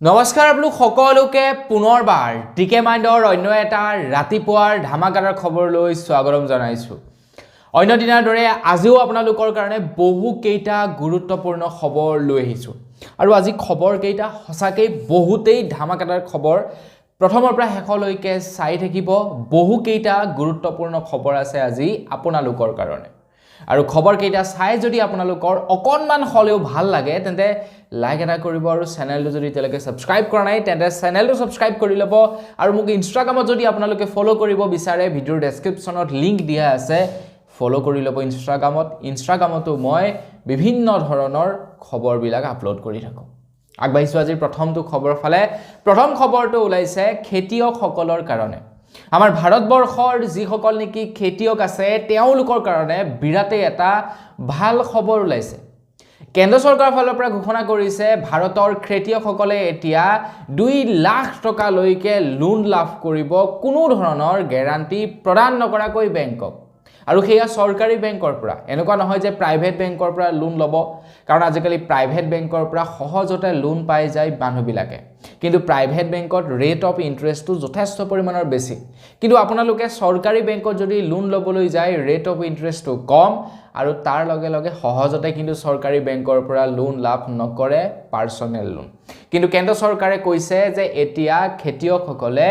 নমস্কাৰ আপোনালোক সকলোকে পুনৰবাৰ টিকে মাইণ্ডৰ অন্য এটা ৰাতিপুৱাৰ ধামাকাদাৰ খবৰলৈ স্বাগতম জনাইছো। অন্য দিনৰ দৰে আজিও আপোনালোকৰ কাৰণে বহু কেইটা গুৰুত্বপূৰ্ণ খবৰ লৈ আহিছো। আৰু আজি খবৰ কেইটা সঁচাকৈ বহুতেই ধামাকাদাৰ খবৰ। প্ৰথমৰ পৰা শেষলৈকে চাই থাকিব, বহু কেইটা গুৰুত্বপূৰ্ণ খবৰ আছে আজি আপোনালোকৰ কাৰণে। আৰু খবৰ কেইটা চাই যদি আপোনালোকৰ অকনমান হলেও ভাল লাগে তেন্তে লাইক এটা কৰিব আৰু চেনেলটো যদি তেলকে সাবস্ক্ৰাইব কৰা নাই তেন্তে চেনেলটো সাবস্ক্ৰাইব কৰি লব আৰু মোক ইনষ্টাগ্ৰামত যদি আপোনালোকে ফলো কৰিব বিচাৰে ভিডিঅ'ৰ ডেসক্ৰিপচনত লিংক দিয়া আছে, ফলো কৰি লব ইনষ্টাগ্ৰামতো মই বিভিন্ন ধৰণৰ খবৰবিলাক আপলোড কৰি থাকো। আগবাঢ়িছো আজিৰ প্ৰথমটো খবৰ ফালে। প্ৰথম খবৰটো ওলাইছে খেতিয়কসকলৰ কাৰণে। আমাৰ ভাৰতবৰ্ষৰ যিসকল নেকি খেতিয়ক আছে তেওঁলোকৰ কাৰণে বিৰাটেই এটা ভাল খবৰ ওলাইছে। কেন্দ্ৰ চৰকাৰৰ ফালৰ পৰা ঘোষণা কৰিছে ভাৰতৰ খেতিয়কসকলে এতিয়া 2 লাখ টকালৈকে লোন লাভ কৰিব, কোনো ধৰণৰ গ্যাৰান্টি প্ৰদান নকৰাকৈ বেংকক। আৰু সেয়া চৰকাৰী বেংকৰ পৰা, এনেকুৱা নহয় যে প্ৰাইভেট বেংকৰ পৰা লোন ল'ব, কাৰণ আজিকালি প্ৰাইভেট বেংকৰ পৰা সহজতে লোন পাই যায় মানুহবিলাকে। কিন্তু প্ৰাইভেট বেংকত ৰেট অফ ইন্টাৰেষ্টটো যথেষ্ট পৰিমাণৰ বেছি। কিন্তু আপোনালোকে চৰকাৰী বেংকত যদি লোন ল'বলৈ যায় ৰেট অফ ইন্টাৰেষ্টটো কম আৰু তাৰ লগে লগে সহজতে কিন্তু চৰকাৰী বেংকৰ পৰা লোন লাভ নকৰে পাৰ্সনেল লোন। কিন্তু কেন্দ্ৰ চৰকাৰে কৈছে যে এতিয়া খেতিয়কসকলে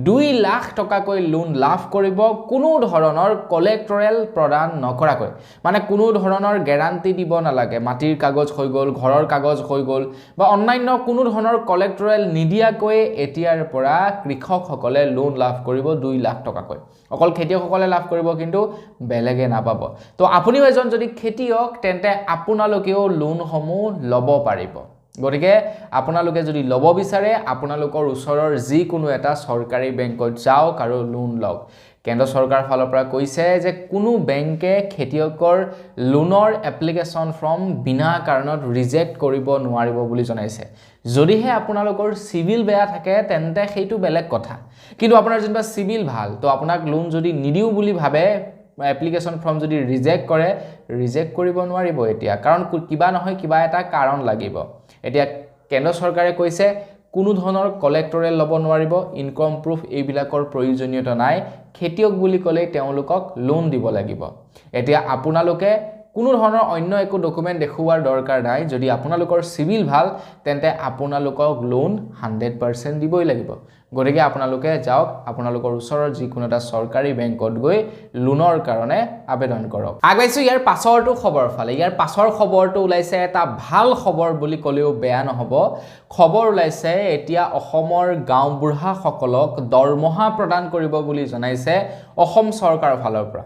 2 লাখ টকাকৈ লোন লাভ কৰিব, কোনো ধৰণৰ কলেক্টৰেল প্ৰদান নকৰাকৈ। মানে কোনো ধৰণৰ গ্যাৰান্টি দিব নালাগে, মাটিৰ কাগজ হৈ গ'ল, ঘৰৰ কাগজ হৈ গ'ল বা অন্যান্য কোনো ধৰণৰ কলেক্টৰেল নিদিয়াকৈ এতিয়াৰ পৰা কৃষকসকলে লোন লাভ কৰিব 2 লাখ টকাকৈ। অকল খেতিয়কসকলে লাভ কৰিব, কিন্তু বেলেগে নাপাব। তো আপুনিও এজন যদি খেতিয়ক তেন্তে আপোনালোকেও লোনসমূহ ল'ব পাৰিব। গতিকে আপোনালোকে যদি ল'ব বিচাৰে আপোনালোকৰ ওচৰৰ যিকোনো এটা চৰকাৰী বেংকত যাওক আৰু লোন লওক। কেন্দ্ৰ চৰকাৰৰ ফালৰ পৰা কৈছে যে কোনো বেংকে খেতিয়কৰ লোনৰ এপ্লিকেশ্যন ফৰ্ম বিনা কাৰণত ৰিজেক্ট কৰিব নোৱাৰিব বুলি জনাইছে। যদিহে আপোনালোকৰ সিভিল বেয়া থাকে তেন্তে সেইটো বেলেগ কথা, কিন্তু আপোনাৰ যেনিবা সিভিল ভাল তো আপোনাক লোন যদি নিদিও বুলি ভাবে, এপ্লিকেশ্যন ফৰ্ম যদি ৰিজেক্ট কৰে, ৰিজেক্ট কৰিব নোৱাৰিব এতিয়া, কাৰণ কিবা নহয় কিবা এটা কাৰণ লাগিব। এতিয়া কেন্দ্ৰ চৰকাৰে কৈছে কোনো ধৰণৰ কলেক্টৰেল ল'ব নোৱাৰিব, ইনকম প্ৰুফ এইবিলাকৰ প্ৰয়োজনীয়তা নাই, খেতিয়ক বুলি ক'লে তেওঁলোকক লোন দিব লাগিব। এতিয়া আপোনালোকে কোনো ধৰণৰ অন্য একো ডকুমেণ্ট দেখুৱাৰ দৰকাৰ নাই। যদি আপোনালোকৰ সিভিল ভাল তেন্তে আপোনালোকক লোন 100% দিবই লাগিব। গতিকে আপোনালোকে যাওক আপোনালোকৰ ওচৰৰ যিকোনো এটা চৰকাৰী বেংকত গৈ লোনৰ কাৰণে আবেদন কৰক। আগবাইছো ইয়াৰ পাছৰটো খবৰ ফালে। ইয়াৰ পাছৰ খবৰটো ওলাইছে এটা ভাল খবৰ বুলি ক'লেও বেয়া নহ'ব। খবৰ ওলাইছে এতিয়া অসমৰ গাঁওবুঢ়াসকলক দৰমহা প্ৰদান কৰিব বুলি জনাইছে অসম চৰকাৰৰ ফালৰ পৰা।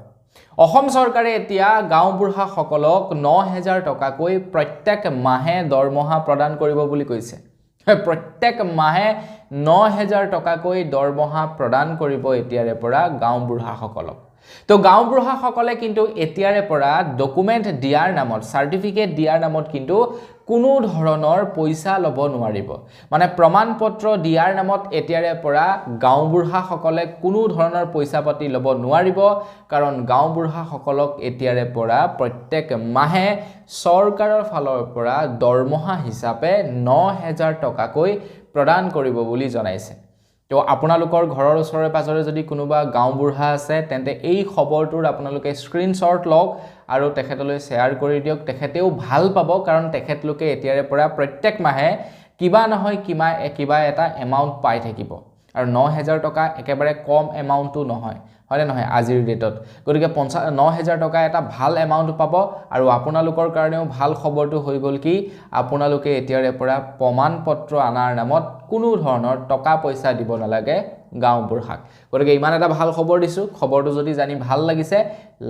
অসম চৰকাৰে এতিয়া গাঁওবুঢ়াসকলক 9000 টকাকৈ প্ৰত্যেক মাহে দৰমহা প্ৰদান কৰিব বুলি কৈছে। প্ৰত্যেক মাহে 9000 টকাকৈ দৰমহা প্ৰদান কৰিব এতিয়াৰে পৰা গাঁওবুঢ়াসকলক। তো গাঁওবুঢ়াসকলে কিন্তু এতিয়াৰে পৰা ডকুমেণ্ট দিয়াৰ নামত, চাৰ্টিফিকেট দিয়াৰ নামত কিন্তু কোনো ধৰণৰ পইচা ল'ব নোৱাৰিব। মানে প্ৰমাণ পত্ৰ দিয়াৰ নামত এতিয়াৰে পৰা গাঁওবুঢ়াসকলে কোনো ধৰণৰ পইচা পাতি ল'ব নোৱাৰিব, কাৰণ গাঁওবুঢ়াসকলক এতিয়াৰে পৰা প্ৰত্যেক মাহে চৰকাৰৰ ফালৰ পৰা দৰমহা হিচাপে 9000 টকাকৈ প্ৰদান কৰিব বুলি জনাইছে। তো আপোনালোকৰ ঘৰৰ ওচৰে পাজৰে যদি কোনোবা গাঁওবুঢ়া আছে তেন্তে এই খবৰটোৰ আপোনালোকে স্ক্ৰীনশ্বট লওক আৰু তেখেতলৈ শ্বেয়াৰ কৰি দিয়ক। তেখেতেও ভাল পাব, কাৰণ তেখেতলোকে এতিয়াৰে পৰা প্ৰত্যেক মাহে কিবা নহয় কিবা এটা এমাউণ্ট পাই থাকিব। আৰু 9000 টকা একেবাৰে কম এমাউণ্টটো নহয়, হয়নে নহয় আজিৰ ডেটত। গতিকে 9000 টকা এটা ভাল এমাউণ্ট পাব। আৰু আপোনালোকৰ কাৰণেও ভাল খবৰটো হৈ গ'ল কি আপোনালোকে এতিয়াৰে পৰা প্ৰমাণ পত্ৰ আনাৰ নামত কোনো ধৰণৰ টকা পইচা দিব নালাগে গাঁওবুঢ়াক। গতিকে ইমান এটা ভাল খবৰ দিছোঁ। খবৰটো যদি জানি ভাল লাগিছে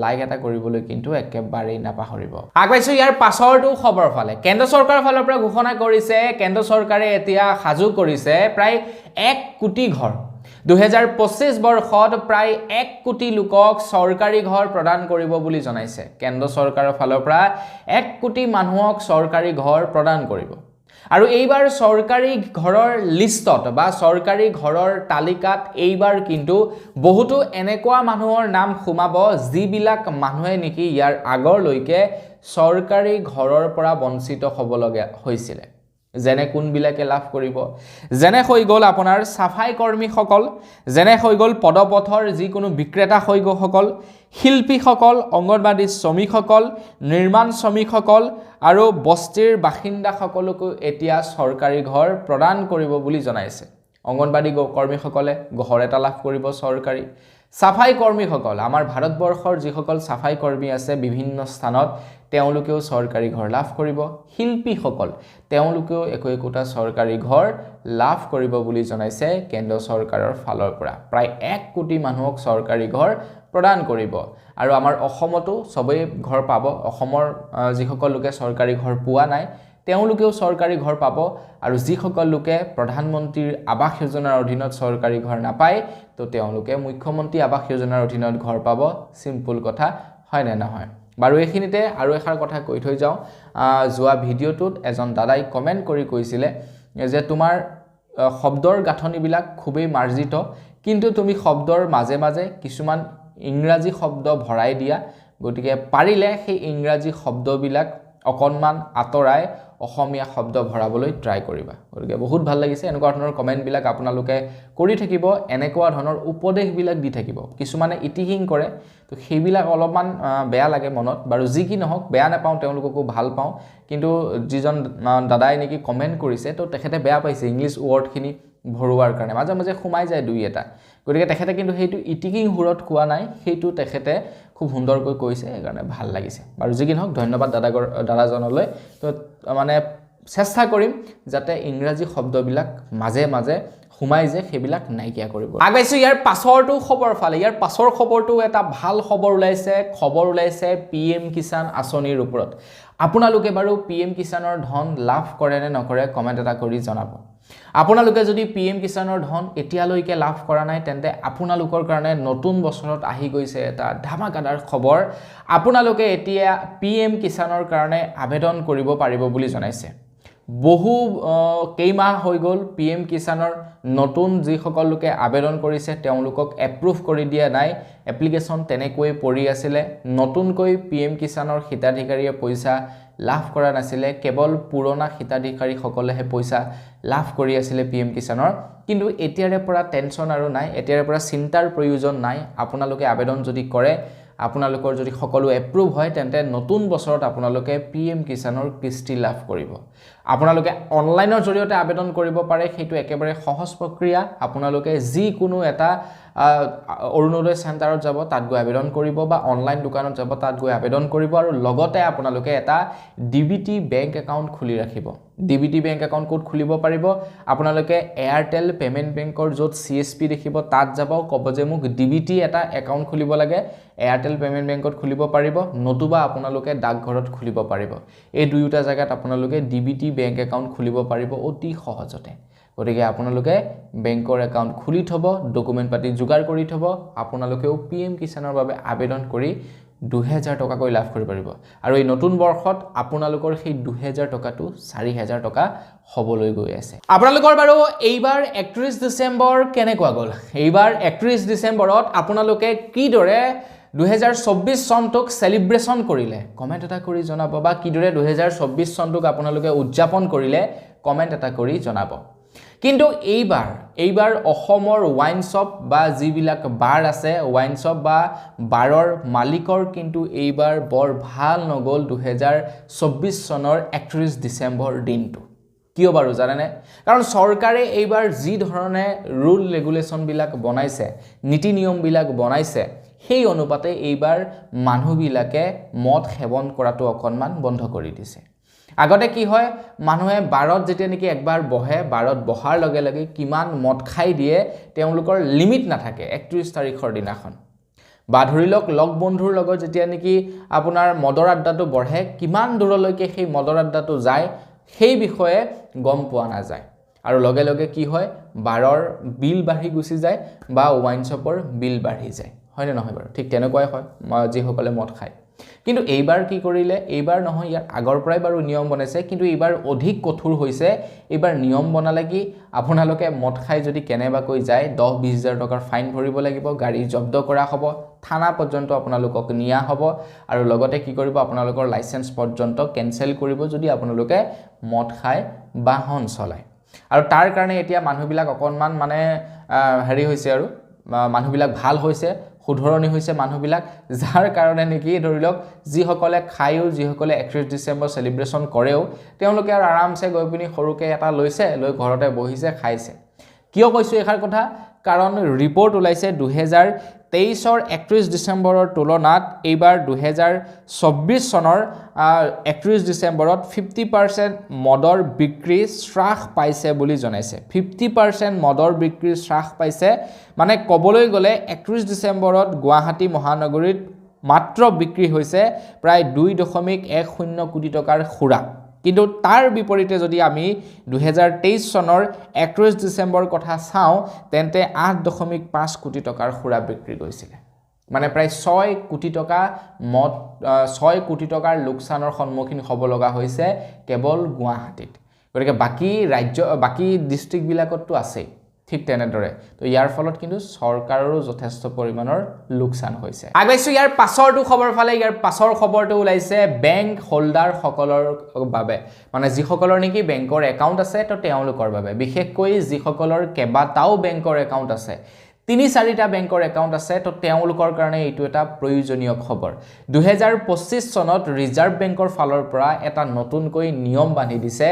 লাইক এটা কৰিবলৈ কিন্তু একেবাৰেই নাপাহৰিব। আগবাইছো ইয়াৰ পাছৰটো খবৰ ফালে। কেন্দ্ৰ চৰকাৰৰ ফালৰ পৰা ঘোষণা কৰিছে, কেন্দ্ৰ চৰকাৰে এতিয়া সাজু কৰিছে প্ৰায় 1 কোটি ঘৰ। 2025 বৰ্ষত প্ৰায় 1 কোটি লোকক চৰকাৰী ঘৰ প্ৰদান কৰিব বুলি জনাইছে। কেন্দ্ৰ চৰকাৰৰ ফালৰ পৰা 1 কোটি মানুহক চৰকাৰী ঘৰ প্ৰদান কৰিব। আৰু এইবাৰ চৰকাৰী ঘৰৰ লিষ্টত বা চৰকাৰী ঘৰৰ তালিকাত এইবাৰ কিন্তু বহুতো এনেকুৱা মানুহৰ নাম সোমাব যিবিলাক মানুহে নেকি ইয়াৰ আগৰলৈকে চৰকাৰী ঘৰৰ পৰা বঞ্চিত হ'বলগীয়া হৈছিলে। যেনে কোনবিলাকে লাভ কৰিব যেনে হৈ গ'ল আপোনাৰ সাফাই কৰ্মীসকল যেনে হৈ গ'ল পদপথৰ যিকোনো বিক্ৰেতাসকল শিল্পীসকল অংগনবাদী শ্ৰমিকসকল নিৰ্মাণ শ্ৰমিকসকল আৰু বস্তিৰ বাসিন্দাসকলকো এতিয়া চৰকাৰী ঘৰ প্ৰদান কৰিব বুলি জনাইছে অংগনবাদী কৰ্মীসকলে ঘৰ এটা লাভ কৰিব চৰকাৰী সাফাই কৰ্মীসকল আমাৰ ভাৰতবৰ্ষৰ যিসকল সাফাই কৰ্মী আছে বিভিন্ন স্থানত তেওঁলোকেও চৰকাৰী ঘৰ লাভ কৰিব শিল্পীসকল তেওঁলোকেও একোটা চৰকাৰী ঘৰ লাভ কৰিব বুলি জনাইছে কেন্দ্ৰ চৰকাৰৰ ফালৰ পৰা প্ৰায় 1 কোটি মানুহক চৰকাৰী ঘৰ প্ৰদান কৰিব আৰু আমাৰ অসমতো সবেই ঘৰ পাব অসমৰ যিসকল লোকে চৰকাৰী ঘৰ পোৱা নাই তেওঁলোকেও চৰকাৰী ঘৰ পাব আৰু যিসকল লোকে প্ৰধানমন্ত্ৰীৰ আৱাস যোজনাৰ অধীনত চৰকাৰী ঘৰ নাপায় তো তেওঁলোকে মুখ্যমন্ত্ৰী আৱাস যোজনাৰ অধীনত ঘৰ পাব সিম্পল কথা হয় নে নহয় বাৰু এইখিনিতে আৰু এখাৰ কথা কৈ থৈ যাওঁ যোৱা ভিডিঅ'টোত এজন দাদাই কমেন্ট কৰি কৈছিলে যে তোমাৰ শব্দৰ গাঁথনিবিলাক খুবেই মাৰ্জিত কিন্তু তুমি শব্দৰ মাজে মাজে কিছুমান ইংৰাজী শব্দ ভৰাই দিয়া গতিকে পাৰিলে সেই ইংৰাজী শব্দবিলাক অকনমান আতৰাই অসমীয়া শব্দ ভৰাবলৈ ট্ৰাই কৰিবা গতিকে বহুত ভাল লাগিছে এনেকুৱা ধৰণৰ কমেন্টবিলাক আপোনালোকে কৰি থাকিব এনেকুৱা ধৰণৰ উপদেশবিলাক দি থাকিব কিছুমানে ইটিকিং কৰে তো সেইবিলাক অলপমান বেয়া লাগে মনত বাৰু যি কি নহওক বেয়া নাপাওঁ তেওঁলোককো ভাল পাওঁ কিন্তু যিজন দাদাই নেকি কমেন্ট কৰিছে তো তেখেতে বেয়া পাইছে ইংলিছ ৱৰ্ডখিনি ভৰুৱাৰ কাৰণে মাজে মাজে সোমাই যায় দুই এটা গতিকে তেখেতে কিন্তু সেইটো ইটিকিং হুৰত কোৱা নাই সেইটো তেখেতে খুব সুন্দৰকৈ কৈছে সেইকাৰণে ভাল লাগিছে বাৰু যি কি নহওক ধন্যবাদ দাদাজনলৈ তো মানে চেষ্টা কৰিম যাতে ইংৰাজী শব্দবিলাক মাজে মাজে সোমাই যে সেইবিলাক নাইকিয়া কৰিব আগবাইছো ইয়াৰ পাছৰটো খবৰ ফালে ইয়াৰ পাছৰ খবৰটো এটা ভাল খবৰ ওলাইছে পিএম কিষাণ আঁচনিৰ ওপৰত আপোনালোকে বাৰু পিএম কিষাণৰ ধন লাভ কৰে নে নকৰে কমেন্ট এটা কৰি জনাব আপোনালোকে যদি পিএম কিষাণৰ ধন এতিয়ালৈকে লাভ কৰা নাই তেন্তে আপোনালোকৰ কাৰণে নতুন বছৰত আহি গৈছে এটা ধামাকাদাৰ খবৰ আপোনালোকে এতিয়া পিএম কিষাণৰ কাৰণে আবেদন কৰিব পাৰিব বুলি জনাইছে বহু কেইমাহ হৈ গ'ল পিএম কিষাণৰ নতুন যিসকল লোকে আবেদন কৰিছে তেওঁলোকক এপ্ৰুভ কৰি দিয়া নাই এপ্লিকেশন তেনেকৈ পৰি আছিল নতুনকৈ পিএম কিষাণৰ হিতাধিকাৰীয়ে পইচা লাভ কৰা নাছিলে কেৱল পুৰণা হিতাধিকাৰীসকলেহে পইচা লাভ কৰি আছিল পিএম কিষাণৰ কিন্তু এতিয়াৰে পৰা টেনচন আৰু নাই এতিয়াৰে পৰা চিন্তাৰ প্ৰয়োজন নাই আপোনালোকে আবেদন যদি কৰে আপোনালোকৰ যদি সকলো এপ্ৰুভ হয় তেন্তে নতুন বছৰত আপোনালোকে পিএম কিষাণৰ কিস্তি লাভ কৰিব আপোনালোকে অনলাইনৰ জৰিয়তে আবেদন কৰিব পাৰে সেইটো একেবাৰে সহজ প্ৰক্ৰিয়া আপোনালোকে যি কোনো এটা অৰুণোদয় চেণ্টাৰত যাব তাত গৈ আবেদন কৰিব বা অনলাইন দোকানত যাব তাত গৈ আবেদন কৰিব আৰু লগতে আপোনালোকে এটা ডিবিটি বেংক একাউণ্ট খুলি ৰাখিব ডিবিটি বেংক একাউণ্ট কোড খুলিব পাৰিব আপোনালোকে এয়াৰটেল পেমেন্ট বেংকৰ য'ত সিএসপি দেখিব তাত যাব ক'ব যে মোক ডিবিটি এটা একাউণ্ট খুলিব লাগে এয়াৰটেল পেমেন্ট বেংকত খুলিব পাৰিব নতুবা আপোনালোকে ডাকঘৰত খুলিব পাৰিব এই দুয়োটা জায়গাত আপোনালোকে ডিবিটি বেংক একাউণ্ট খুলিব পাৰিব অতি সহজতে গতিকে আপোনালোকে বেংকৰ একাউণ্ট খুলি থব ডকুমেন্ট পাতি যোগাৰ কৰি থব আপোনালোকেও পিএম কিষাণৰ বাবে আবেদন কৰি 2000 টকা কৈ লাভ কৰিব পাৰিব আৰু এই নতুন বৰ্ষত আপোনালোকৰ সেই 2000 টকাটো 4000 টকা হবলৈ গৈ আছে আপোনালোকৰ বাৰু এইবাৰ 31 ডিসেম্বৰ কেনেকুৱা গ'ল এইবাৰ 31 ডিসেম্বৰত আপোনালোকে কি দৰে 2024 চনটোক সেলিব্ৰেশন কৰিলে কমেন্ট এটা কৰি জনাব বা কি দৰে 2024 চনটোক আপোনালোকে উদযাপন কৰিলে কমেন্ট এটা কৰি জনাব কিন্তু এইবাৰ অসমৰ ওয়াইন শপ বা যিবিলাক বাৰ আছে ওয়াইন শপ বা বাৰৰ মালিকৰ কিন্তু এইবাৰ বৰ ভাল নগল 2024 চনৰ 31 ডিসেম্বৰ দিনটো কিয় বাৰু জানেনে কাৰণ চৰকাৰে এইবাৰ যি ধৰণে ৰুল ৰেগুলেশন বিলাক বনাইছে নীতি নিয়ম বিলাক বনাইছে সেই অনুপাতে এইবাৰ মানুহবিলাকে মদ সেৱন কৰাটো অকনমান বন্ধ কৰি দিছে আগতে কি হয় মানুহে বাৰত যেতিয়া নেকি একবাৰ বহে বাৰত বহাৰ লগে লগে কিমান মদ খাই দিয়ে তেওঁলোকৰ লিমিট নাথাকে 31 তাৰিখৰ দিনাখন বা ধৰিলক লগ বন্ধুৰ লগত যেতিয়া নেকি আপোনাৰ মদৰ আড্ডাটো বঢ়ে কিমান দূৰলৈকে সেই মদৰ আড্ডাটো যায় সেই বিষয়ে গম পোৱা নাযায় আৰু লগে লগে কি হয় বাৰৰ বিল বাঢ়ি গুছি যায় বা ওয়াইন শ্বপৰ বিল বাঢ়ি যায় হয় নে নহয় বাৰু ঠিক তেনেকুৱাই হয় যিসকলে মদ খায় কিন্তু এইবাৰ কি কৰিলে এইবাৰ নহয় ইয়াৰ আগৰ পৰাই বাৰু নিয়ম বনাইছে কিন্তু এইবাৰ অধিক কঠোৰ হৈছে এইবাৰ নিয়ম বনালে কি আপোনালোকে মদ খাই যদি কেনেবাকৈ যায় 10-20,000 টকাৰ ফাইন ভৰিব লাগিব গাড়ী জব্দ কৰা হ'ব থানা পৰ্যন্ত আপোনালোকক নিয়া হ'ব আৰু লগতে কি কৰিব আপোনালোকৰ লাইসেন্স পৰ্যন্ত কেনসেল কৰিব যদি আপোনালোকে মদ খাই বাহন চলায় আৰু তাৰ কাৰণে এতিয়া মানুহবিলাক অকণমান মানে হেৰি হৈছে আৰু মানুহবিলাক ভাল হৈছে শুধৰণি হৈছে মানুহবিলাক যাৰ কাৰণে নেকি ধৰি লওক যিসকলে খায়ও যিসকলে 31 ডিসেম্বৰ সেলিব্ৰেশন কৰেও তেওঁলোকে আৰু আৰামছে গৈ পিনি সৰুকে এটা লৈছে লৈ ঘৰতে বহিছে খাইছে কিয় কৈছো এখাৰ কথা কাৰণ ৰিপৰ্ট ওলাইছে 2023 31 ডিসেম্বৰৰ তুলনাত এইবাৰ 2024 চনৰ 31 ডিসেম্বৰত 50% মদৰ বিক্ৰী হ্ৰাস পাইছে বুলি জনাইছে 50% মদৰ বিক্ৰী হ্ৰাস পাইছে মানে কবলৈ গলে 31 ডিসেম্বৰত গুৱাহাটী মহানগৰীত মাত্ৰ বিক্ৰী হৈছে প্ৰায় 2.10 কোটি টকাৰ খুৰা কিন্তু তাৰ বিপৰীতে যদি আমি 2023 চনৰ 31 ডিসেম্বৰ কথা চাও তেন্তে 8.5 কোটি টকাৰ খুৰা বিক্ৰী গৈছিল মানে প্ৰায় 6 কোটি টকা মদ 6 কোটি টকাৰ লোকসানৰ সন্মুখীন হ'ব লগা হৈছে কেৱল গুৱাহাটীত গতিকে বাকি ৰাজ্য বাকি ডিস্ট্ৰিক্ট বিলাকতটো আছে ঠিক তেনেদৰে তো ইয়াৰ ফলত কিন্তু সৰকাৰৰো যথেষ্ট পৰিমাণৰ লোকসান হৈছে আগবাইছো ইয়াৰ পাছৰটো খবৰ ফালে ইয়াৰ পাছৰ খবৰটো ওলাইছে বেংক হোল্ডাৰ সকলৰ বাবে মানে যিসকলৰ নেকি বেংকৰ একাউণ্ট আছে তো তেওঁলোকৰ বাবে বিশেষকৈ যিসকলৰ কেবাটাও বেংকৰ একাউণ্ট আছে 3-4টা বেংকৰ একাউণ্ট আছে তো তেওঁলোকৰ কাৰণে এইটো এটা প্ৰয়োজনীয় খবৰ 2025 চনত ৰিজাৰ্ভ বেংকৰ ফালৰ পৰা এটা নতুনকৈ নিয়ম বান্ধি দিছে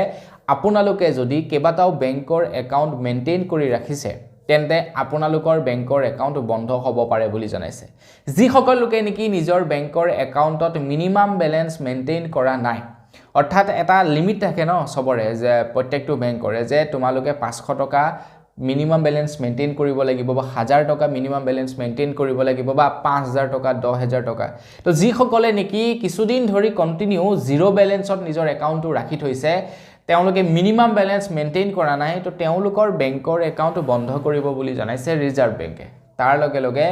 আপোনালোকে যদি কেবাটাও বেংকৰ একাউণ্ট মেইনটেইন কৰি ৰাখিছে তেন্তে আপোনালোকৰ বেংকৰ একাউণ্ট বন্ধ হ'ব পাৰে বুলি জনাইছে যিসকল লোকে নেকি নিজৰ বেংকৰ একাউণ্টত মিনিমাম বেলেন্স মেইনটেইন কৰা নাই অৰ্থাৎ এটা লিমিট থাকে ন সবৰে যে প্ৰত্যেকটো বেংকৰে যে তোমালোকে 500 টকা মিনিমাম বেলেন্স মেইনটেইন কৰিব লাগিব বা 1000 টকা মিনিমাম বেলেন্স মেইনটেইন কৰিব লাগিব বা 5000 টকা 10000 টকা তো যিসকলে নেকি কিছুদিন ধৰি কন্টিনিউ জিৰো বেলেন্সত নিজৰ একাউণ্টটো ৰাখি থৈছে তেওঁলোকে মিনিমাম বেলেন্স মেইনটেইন কৰা নাই তো তেওঁলোকৰ বেংকৰ একাউণ্ট বন্ধ কৰিব বুলি জনাইছে ৰিজাৰ্ভ বেংকে তাৰ লগে লগে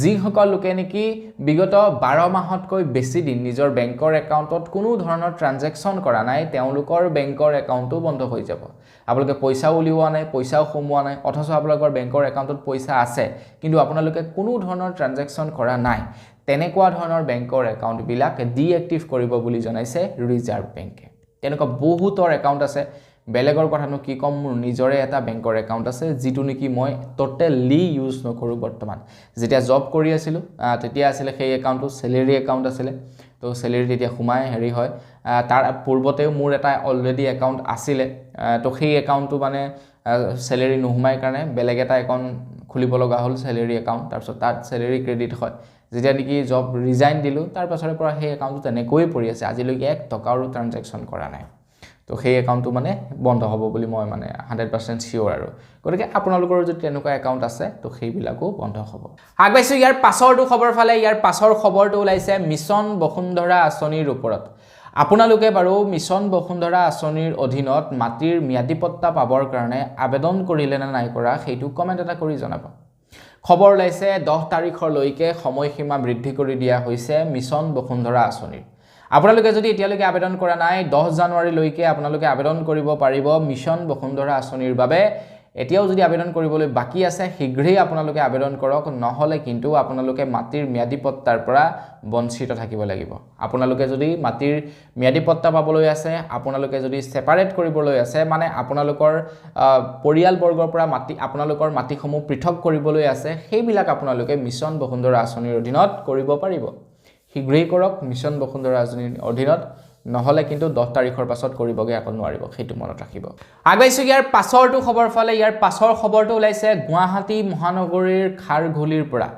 যিসকল লোকে নেকি বিগত 12 মাহতকৈ বেছি দিন নিজৰ বেংকৰ একাউণ্টত কোনো ধৰণৰ ট্ৰানজেকচন কৰা নাই তেওঁলোকৰ বেংকৰ একাউণ্টটো বন্ধ হৈ যাব আপোনালোকে পইচা উলিওৱা নাই পইচাও সোমোৱা নাই অথচ আপোনালোকৰ বেংকৰ একাউণ্টত পইচা আছে কিন্তু আপোনালোকে কোনো ধৰণৰ ট্ৰানজেকচন কৰা নাই তেনেকুৱা ধৰণৰ বেংকৰ একাউণ্ট বিলাক ডিএক্টিভ কৰিব বুলি জনাইছে ৰিজাৰ্ভ বেংকে তেনেকুৱা বহুতৰ একাউণ্ট আছে বেলেগৰ কথানো কি কম মোৰ নিজৰে এটা বেংকৰ একাউণ্ট আছে যিটো নেকি মই টোটালি ইউজ নকৰো বৰ্তমান যেতিয়া জব কৰি আছিলো তেতিয়া আছিল সেই একাউণ্টটো স্যালাৰি একাউণ্ট আছিল তো স্যালাৰি তেতিয়া খুমাই হেৰি হয় তাৰ পূৰ্বতেও মোৰ এটা অলৰেডি একাউণ্ট আছিল তো সেই একাউণ্টটো মানে স্যালাৰি নোহুমাই কাৰণে বেলেগ এটা একাউণ্ট খুলিব লগা হ'ল স্যালাৰি একাউণ্ট তাৰপিছত তাত স্যালাৰি ক্ৰেডিট হয় যেতিয়া নেকি জব ৰিজাইন দিলো তাৰ পাছৰে পৰা সেই একাউণ্টটো তেনেকৈ পৰি আছে আজিলৈকে 1 টকাৰো ট্ৰানজেকচন কৰা নাই তো সেই একাউণ্টটো মানে বন্ধ হ'ব বুলি মই মানে 100% শিওৰ আৰু গতিকে আপোনালোকৰ যদি তেনেকুৱা একাউণ্ট আছে তো সেইবিলাকো বন্ধ হ'ব আগবাইছো ইয়াৰ পাছৰটো খবৰ ফালে ইয়াৰ পাছৰ খবৰটো ওলাইছে মিছন বসুন্ধৰা আঁচনিৰ ওপৰত আপোনালোকে বাৰু মিছন বসুন্ধৰা আঁচনিৰ অধীনত মাটিৰ ম্যাদী পট্টা পাবৰ কাৰণে আবেদন কৰিলে নে নাই কৰা সেইটো কমেন্ট এটা কৰি জনাব খবৰ ওলাইছে 10 তাৰিখলৈকে সময়সীমা বৃদ্ধি কৰি দিয়া হৈছে মিছন বসুন্ধৰা আঁচনিৰ আপোনালোকে যদি এতিয়ালৈকে আবেদন কৰা নাই 10 জানুৱাৰীলৈকে আপোনালোকে আবেদন কৰিব পাৰিব মিছন বসুন্ধৰা আঁচনিৰ বাবে এতিয়াও যদি আবেদন কৰিবলৈ বাকি আছে শীঘ্ৰেই আপোনালোকে আবেদন কৰক নহলে কিন্তু আপোনালোকে মাটিৰ ম্যাদী পট্টাৰ পৰা বঞ্চিত থাকিব লাগিব আপোনালোকে যদি মাটিৰ ম্যাদী পট্টা পাবলৈ আছে আপোনালোকে যদি সেপাৰেট কৰিবলৈ আছে মানে আপোনালোকৰ পৰিয়াল বৰ্গৰ পৰা মাটি আপোনালোকৰ মাটিসমূহ পৃথক কৰিবলৈ আছে সেইবিলাক আপোনালোকে মিছন বসুন্ধৰা আঁচনিৰ অধীনত কৰিব পাৰিব শীঘ্ৰেই কৰক মিছন বসুন্ধৰা আঁচনিৰ অধীনত নহলে কিন্তু 10 তাৰিখৰ পাছত কৰিবগে আকৌ নোৱাৰিব সেইটো মনত ৰাখিব আগবাইছো ইয়াৰ পাছৰটো খবৰ ফালে ইয়াৰ পাছৰ খবৰটো ওলাইছে গুৱাহাটী মহানগৰীৰ খাৰঘুলিৰ পৰা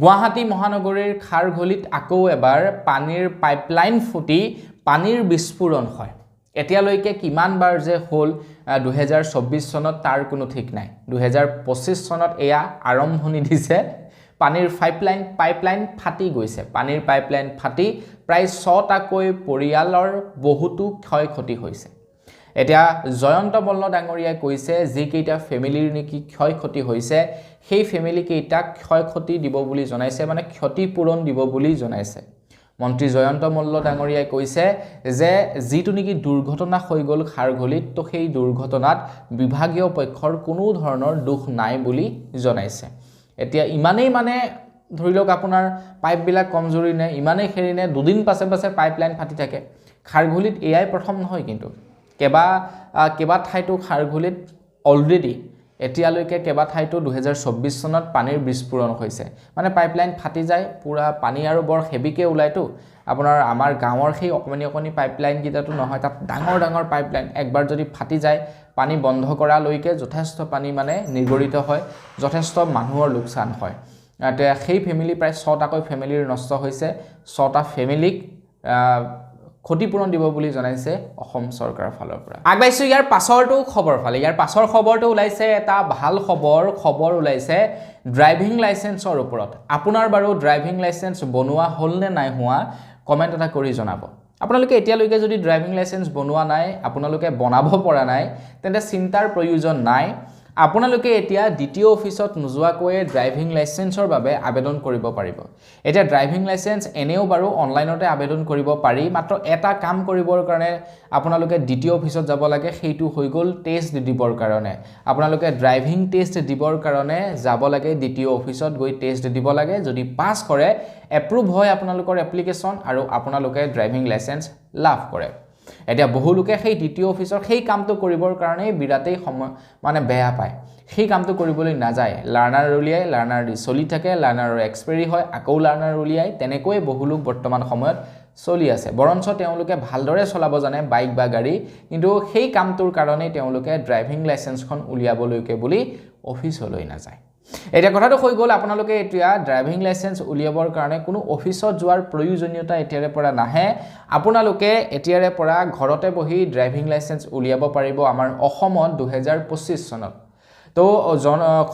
গুৱাহাটী মহানগৰীৰ খাৰঘুলিত আকৌ এবাৰ পানীৰ পাইপলাইন ফুটি পানীৰ বিস্ফোৰণ হয় এতিয়ালৈকে কিমান বাৰ যে হল 2024 চনত তাৰ কোনো ঠিক নাই 2025 চনত এয়া আৰম্ভণি দিছে পানীৰ পাইপলাইন ফাটি গৈছে পানীৰ পাইপলাইন ফাটি প্ৰায় 6টাকৈ পৰিয়ালৰ বহুতো ক্ষয়ক্ষতি হৈছে এতিয়া জয়ন্ত মল্ল ডাঙৰীয়াই কৈছে যে কেইটা ফ্যামিলিৰ নেকি ক্ষয়ক্ষতি হৈছে সেই ফ্যামিলি কেইটাক ক্ষয়ক্ষতি দিব বুলি জনাইছে মানে ক্ষতিপূৰণ দিব বুলি জনাইছে মন্ত্ৰী জয়ন্ত মল্ল ডাঙৰীয়াই কৈছে যে যিটো নেকি দুৰ্ঘটনা হৈ গল খাৰঘুলিত তো সেই দুৰ্ঘটনাত বিভাগীয় পক্ষৰ কোনো ধৰণৰ দুখ নাই বুলি জনাইছে এতিয়া ইমানেই মানে ধৰি লওক আপোনাৰ পাইপ বিলাক কমজোৰি নে ইমানেই খেৰি নে দুদিন পাছে পাছে পাইপলাইন ফাটি থাকে খাৰঘুলিত এআই প্ৰথম নহয় কিন্তু কেবা ঠাইতো খাৰঘুলিত অলৰেডি এতিয়ালৈকে কেবা ঠাইতো 2024 চনত পানীৰ বিস্ফোৰণ হৈছে মানে পাইপলাইন ফাটি যায় পুৰা পানী আৰু বৰ হেভিকে ওলাইতো আপোনাৰ আমাৰ গাঁৱৰ সেই অকমানি পাইপলাইন কিটাটো নহয় তাত ডাঙৰ পাইপলাইন একবাৰ যদি ফাটি যায় পানী বন্ধ কৰা লৈকে যথেষ্ট পানী মানে নিগৰিত হয় যথেষ্ট মানুহৰ লোকসান হয় সেই ফ্যামিলি প্ৰায় 6টাকৈ ফ্যামিলিৰ নষ্ট হৈছে 6টা ফ্যামিলিক ক্ষতিপূৰণ দিব বুলি জনাইছে অসম চৰকাৰৰ ফালৰ পৰা আগবাইছো ইয়াৰ পাছৰটো খবৰ ফালে ইয়াৰ পাছৰ খবৰটো ওলাইছে এটা ভাল খবৰ ওলাইছে ড্ৰাইভিং লাইসেন্সৰ ওপৰত আপোনাৰ বাৰু ড্ৰাইভিং লাইসেন্স বনোৱা হল নে নাই হোৱা কমেন্ট এটা কৰি জনাব আপোনালোকে এতিয়ালৈকে যদি ড্ৰাইভিং লাইসেন্স বনোৱা নাই আপোনালোকে বনাব পৰা নাই তেন্তে চিন্তাৰ প্ৰয়োজন নাই আপোনালোকে এতিয়া দ্বিতীয় অফিসত নোযোৱাকৈ ড্ৰাইভিং লাইসেন্সৰ বাবে আবেদন কৰিব পাৰিব এতিয়া ড্ৰাইভিং লাইসেন্স এনেও বাৰু অনলাইনতে আবেদন কৰিব পাৰি মাত্ৰ এটা কাম কৰিবৰ কাৰণে আপোনালোকে দ্বিতীয় অফিসত যাব লাগে সেইটো হৈ গল টেষ্ট দিবৰ কাৰণে আপোনালোকে ড্ৰাইভিং টেষ্ট দিবৰ কাৰণে যাব লাগে দ্বিতীয় অফিসত গৈ টেষ্ট দিব লাগে যদি পাস কৰে এপ্ৰুভ হয় আপোনালোকৰ এপ্লিকেশন আৰু আপোনালোকে ড্ৰাইভিং লাইসেন্স লাভ কৰে এতিয়া বহু লোকে সেই দ্বিতীয় অফিসৰ সেই কামটো কৰিবৰ কাৰণে বিৰাতেই মানে বেয়া পায় সেই কামটো কৰিবলৈ না যায় লাৰ্নাৰ উলিয়াই লাৰ্নাৰ চলি থাকে লাৰ্নাৰৰ এক্সপায়াৰি হয় আকৌ লাৰ্নাৰ উলিয়াই তেনেকৈ বহু লোক বৰ্তমান সময়ত চলি আছে বৰঞ্চ তেওঁলোকে ভালদৰে চলাব জানে বাইক বা গাড়ী কিন্তু সেই কামটোৰ কাৰণে তেওঁলোকে ড্ৰাইভিং লাইসেন্সখন উলিয়াবলৈকে বুলি অফিসলৈ না যায় এতিয়া কথাটো হৈ গল আপোনালোকে এতিয়া ড্ৰাইভিং লাইসেন্স উলিয়াবৰ কাৰণে কোনো অফিসত যোৱাৰ প্ৰয়োজনীয়তা এতিয়াৰে পৰা নাহে আপোনালোকে এতিয়াৰে পৰা ঘৰতে বহি ড্ৰাইভিং লাইসেন্স উলিয়াব পাৰিব আমাৰ অসমত 2025 চনত তো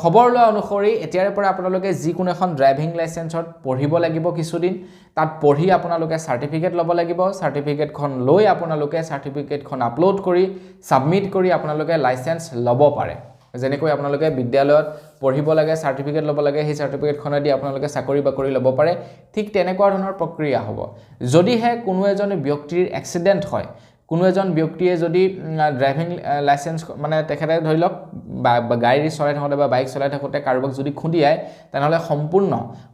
খবৰ লোৱা অনুসৰি এতিয়াৰে পৰা আপোনালোকে যিকোনো এখন ড্ৰাইভিং লাইসেন্সত পঢ়িব লাগিব কিছুদিন তাত পঢ়ি আপোনালোকে সাৰ্টিফিকেট ল'ব লাগিব সাৰ্টিফিকেটখন লৈ আপোনালোকে সাৰ্টিফিকেটখন আপলোড কৰি সাবমিট কৰি আপোনালোকে লাইসেন্স ল'ব পাৰে যেনেকৈ আপোনালোকে বিদ্যালয়ত পঢ়িব লাগে সাৰ্টিফিকেট ল'ব লাগে সেই সাৰ্টিফিকেটখনে দি আপোনালোকে চাকৰি বাকৰি ল'ব পাৰে ঠিক তেনেকুৱা ধৰণৰ প্ৰক্ৰিয়া হ'ব যদিহে কোনো এজন ব্যক্তিৰ এক্সিডেন্ট হয় কোনো এজন ব্যক্তিয়ে যদি ড্ৰাইভিং লাইসেন্স মানে তেখেতে ধৰি লওক গাড়ী চলাই থাকোঁতে বা বাইক চলাই থাকোঁতে কাৰোবাক যদি খুন্দিয়ায় তেনেহ'লে